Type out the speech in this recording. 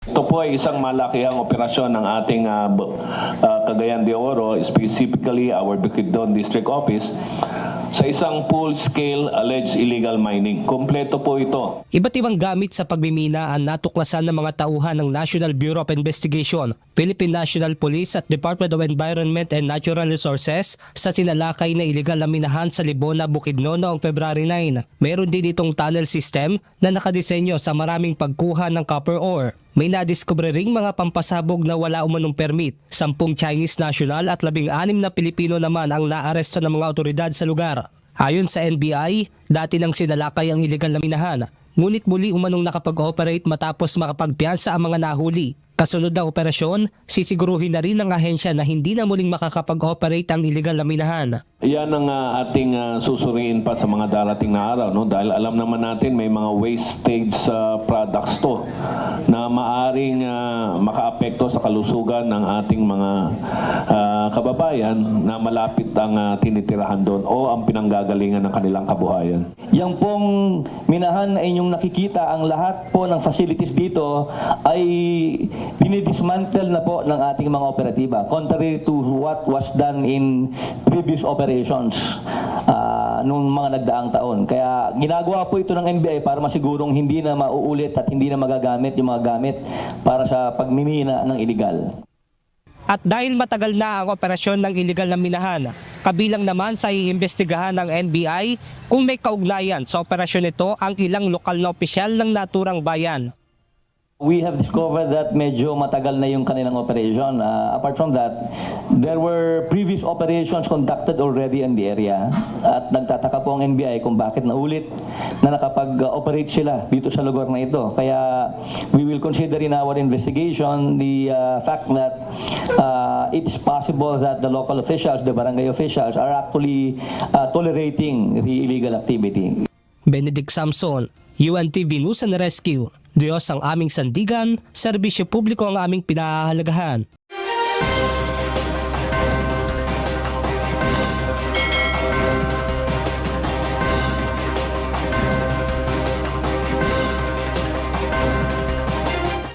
Ito po ay isang malakihang operasyon ng ating Cagayan de Oro, specifically our Bukidnon District Office, sa isang full-scale alleged illegal mining. Kompleto po ito. Iba't ibang gamit sa pagmimina ang natuklasan ng mga tauhan ng National Bureau of Investigation, Philippine National Police at Department of Environment and Natural Resources sa sinalakay na illegal na minahan sa Libona, Bukidnon noong February 9. Meron din itong tunnel system na nakadisenyo sa maraming pagkuha ng copper ore. May nadiskubre ring mga pampasabog na wala umanong permit. 10 Chinese national at 16 na Pilipino naman ang naaresto ng mga otoridad sa lugar. Ayon sa NBI, dati nang sinalakay ang illegal na minahan, ngunit muli umanong nakapag-ooperate matapos makapagpiyansa ang mga nahuli. Kasunod ng operasyon, sisiguruhin na rin ng ahensya na hindi na muling makakapag-operate ang illegal na minahan. Yan ang ating susuriin pa sa mga darating na araw, no? Dahil alam naman natin may mga wastage products to na maaring makaapekto sa kalusugan ng ating mga kababayan na malapit ang tinitirahan doon o ang pinanggagalingan ng kanilang kabuhayan. Yang pong minahan na inyong nakikita, ang lahat po ng facilities dito ay dinidismantle na po ng ating mga operatiba, contrary to what was done in previous operations noong mga nagdaang taon. Kaya ginagawa po ito ng NBI para masigurong hindi na mauulit at hindi na magagamit yung mga gamit para sa pagmimina ng illegal. At dahil matagal na ang operasyon ng illegal na minahan, kabilang naman sa iimbestigahan ng NBI kung may kaugnayan sa operasyon ito ang ilang lokal na opisyal ng naturang bayan. We have discovered that medyo matagal na yung kanilang operation. Apart from that, there were previous operations conducted already in the area. At nagtataka po ang NBI kung bakit naulit na nakapag-operate sila dito sa lugar na ito. Kaya we will consider in our investigation the fact that it's possible that the local officials, the barangay officials, are actually tolerating the illegal activity. Benedict Samson, UNTV News and Rescue. Diyos ang aming sandigan, serbisyo publiko ang aming pinahahalagahan.